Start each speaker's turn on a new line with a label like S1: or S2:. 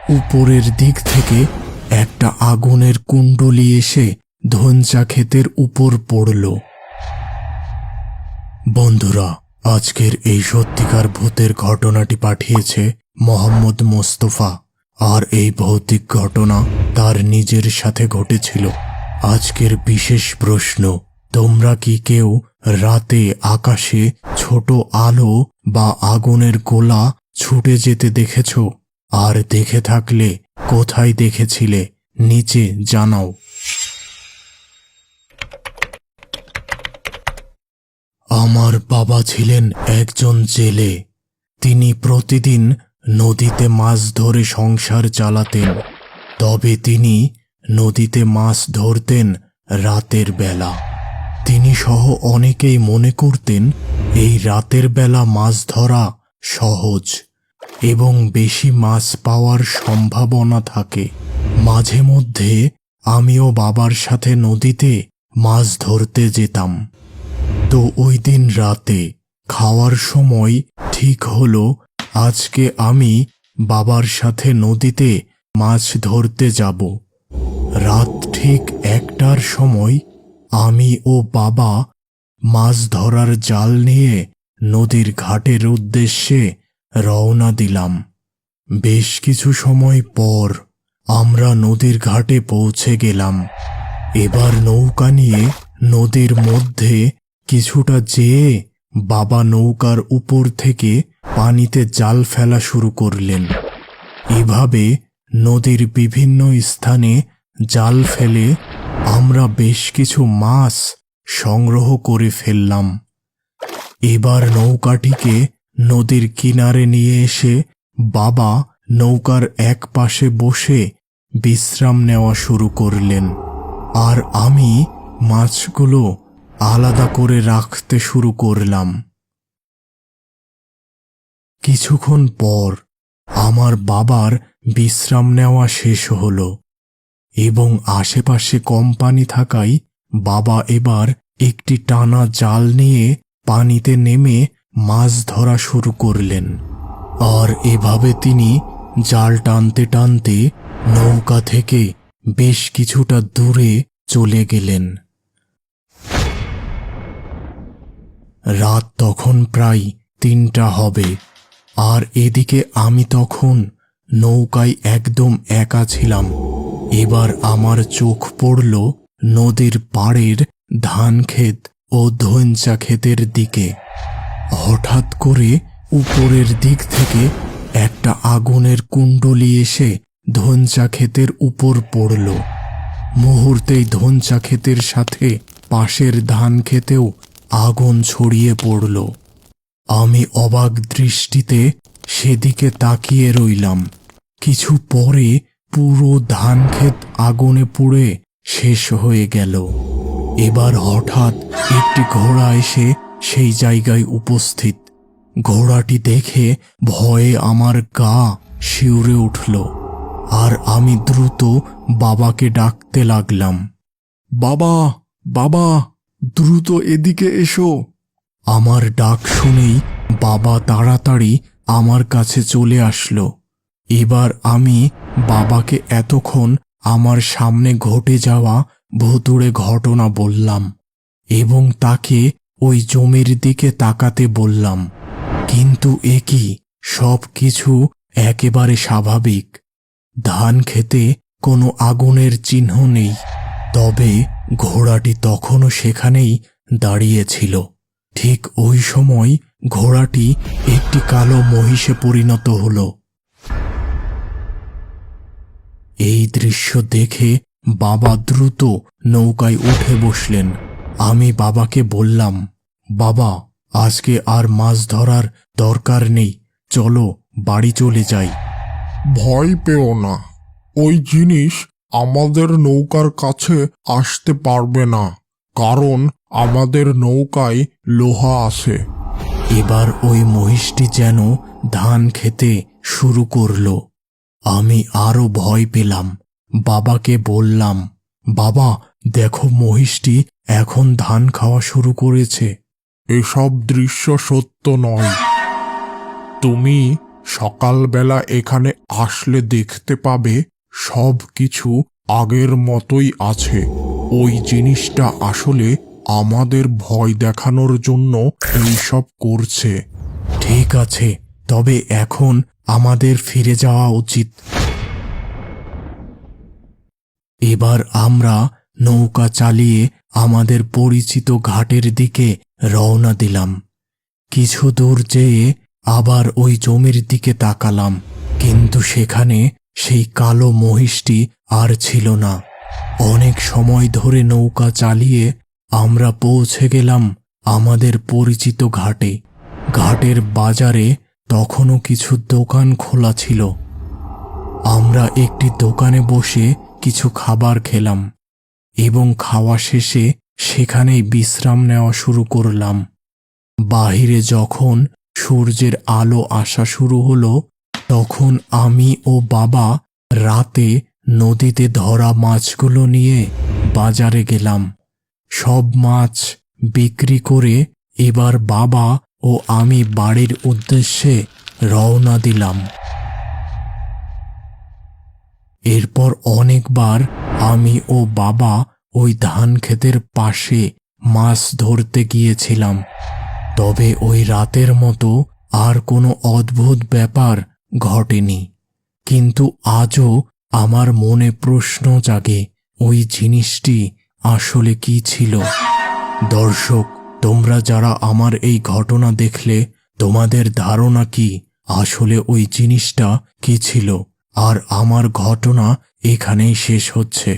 S1: উপরের দিক থেকে একটা আগুনের কুণ্ডলী এসে ধনচা ক্ষেতের উপর পড়ল। বন্ধুরা, আজকের এই সত্যিকার ভূতের ঘটনাটি পাঠিয়েছে মোহাম্মদ মোস্তফা, আর এই ভৌতিক ঘটনা তার নিজের সাথে ঘটেছিল। আজকের বিশেষ প্রশ্ন, তোমরা কি কেউ রাতে আকাশে ছোট আলো বা আগুনের গোলা ছুটে যেতে দেখেছ? আর দেখে থাকলে কোথায় দেখেছিলে নিচে জানাও। আমার বাবা ছিলেন একজন জেলে। তিনি প্রতিদিন নদীতে মাছ ধরে সংসার চালাতেন। তবে তিনি নদীতে মাছ ধরতেন রাতের বেলা। তিনি সহ অনেকেই মনে করতেন এই রাতের বেলা মাছ ধরা সহজ এবং বেশি মাছ পাওয়ার সম্ভাবনা থাকে। মাঝে মধ্যে আমিও বাবার সাথে নদীতে মাছ ধরতে যেতাম। তো ওই দিন রাতে খাওয়ার সময় ঠিক হলো আজকে আমি বাবার সাথে নদীতে মাছ ধরতে যাব। রাত ঠিক 1টার সময় আমি ও বাবা মাছ ধরার জাল নিয়ে নদীর ঘাটের উদ্দেশ্যে রওনা দিলাম। বেশ কিছু সময় পর আমরা নদীর ঘাটে পৌঁছে গেলাম। এবার নৌকা নিয়ে নদীর মধ্যে কিছুটা যেয়ে বাবা নৌকার উপর থেকে পানিতে জাল ফেলা শুরু করলেন। এভাবে নদীর বিভিন্ন স্থানে জাল ফেলে আমরা বেশ কিছু মাছ সংগ্রহ করে ফেললাম। এবার নৌকাটিকে নদীর কিনারে নিয়ে এসে বাবা নৌকার এক পাশে বসে বিশ্রাম নেওয়া শুরু করলেন, আর আমি মাছগুলো আলাদা করে রাখতে শুরু করলাম। কিছুক্ষণ পর আমার বাবার বিশ্রাম নেওয়া শেষ হলো এবং আশেপাশে কম পানি থাকায় বাবা এবার একটি টানা জাল নিয়ে পানিতে নেমে মাছ ধরা শুরু করলেন। আর এভাবে তিনি জাল টানতে টানতে নৌকা থেকে বেশ কিছুটা দূরে চলে গেলেন। রাত তখন প্রায় 3টা হবে, আর এদিকে আমি তখন নৌকায় একদম একা ছিলাম। এবার আমার চোখ পড়ল নদীর পাড়ের ধান ক্ষেত ও ধনচা ক্ষেতের দিকে। হঠাৎ করে উপরের দিক থেকে একটা আগুনের কুণ্ডলী এসে ধনচা ক্ষেতের উপর পড়ল। মুহূর্তেই ধনচা ক্ষেতের সাথে পাশের ধান ক্ষেতেও আগুন ছড়িয়ে পড়ল। আমি অবাক দৃষ্টিতে সেদিকে তাকিয়ে রইলাম। কিছু পরে পুরো ধান ক্ষেত আগুনে পুড়ে শেষ হয়ে গেল। এবার হঠাৎ একটি ঘোড়া এসে সেই জায়গায় উপস্থিত। ঘোড়াটি দেখে ভয়ে আমার গা শিউরে উঠল, আর আমি দ্রুত বাবাকে ডাকতে লাগলাম, বাবা, বাবা, দ্রুত এদিকে এসো। আমার ডাক শুনেই বাবা তাড়াতাড়ি আমার কাছে চলে আসলো। এবার আমি বাবাকে এতক্ষণ আমার সামনে ঘটে যাওয়া ভুতুড়ে ঘটনা বললাম এবং তাকে ওই জমির দিকে তাকাতে বললাম। কিন্তু এ কি, সব কিছু একেবারে স্বাভাবিক। ধান খেতে কোনো আগুনের চিহ্ন নেই, তবে ঘোড়াটি তখনও সেখানেই দাঁড়িয়েছিল। ঠিক ওই সময় ঘোড়াটি একটি কালো মহিষে পরিণত হল। এই দৃশ্য দেখে বাবা দ্রুত নৌকায় উঠে বসলেন। আমি বাবাকে বললাম, বাবা, আজকে আর মাছ ধরার দরকার নেই, চলো বাড়ি চলে যাই।
S2: ভয় পেও না, ওই জিনিস আমাদের নৌকার কাছে আসতে পারবে না, কারণ আমাদের নৌকায় লোহা আছে।
S1: এবার ওই মহিষটি যেন ধান খেতে শুরু করল। আমি আরো ভয় পেলাম। বাবাকে বললাম, বাবা, দেখো মহিষটি এখন ধান খাওয়া শুরু করেছে।
S2: এসব দৃশ্য সত্য নয়। তুমি সকালবেলা এখানে আসলে দেখতে পাবে সব কিছু আগের মতোই আছে। ওই জিনিসটা আসলে আমাদের ভয় দেখানোর জন্য এইসব করছে।
S1: ঠিক আছে, তবে এখন আমাদের ফিরে যাওয়া উচিত। এবার আমরা নৌকা চালিয়ে আমাদের পরিচিত ঘাটের দিকে রওনা দিলাম। কিছু দূর যেয়ে আবার ওই জমির দিকে তাকালাম, কিন্তু সেখানে সেই কালো মহিষটি আর ছিল না। অনেক সময় ধরে নৌকা চালিয়ে আমরা পৌঁছে গেলাম আমাদের পরিচিত ঘাটে। ঘাটের বাজারে তখনও কিছু দোকান খোলা ছিল। আমরা একটি দোকানে বসে কিছু খাবার খেলাম এবং খাওয়া শেষে সেখানেই বিশ্রাম নেওয়া শুরু করলাম। বাহিরে যখন সূর্যের আলো আসা শুরু হলো, তখন আমি ও বাবা রাতে নদীতে ধরা মাছগুলো নিয়ে বাজারে গেলাম। সব মাছ বিক্রি করে এবার বাবা ও আমি বাড়ির উদ্দেশ্যে রওনা দিলাম। এরপর অনেকবার আমি ও বাবা ওই ধান ক্ষেতের পাশে মাছ ধরতে গিয়েছিলাম, তবে ওই রাতের মতো আর কোনো অদ্ভুত ব্যাপার ঘটেনি। কিন্তু আজও আমার মনে প্রশ্ন জাগে, ওই জিনিসটি আসলে কি ছিল? দর্শক, তোমরা যারা আমার এই ঘটনা দেখলে, তোমাদের ধারণা কি আসলে ওই জিনিসটা কি ছিল? আর আমার ঘটনা এখানেই শেষ হচ্ছে।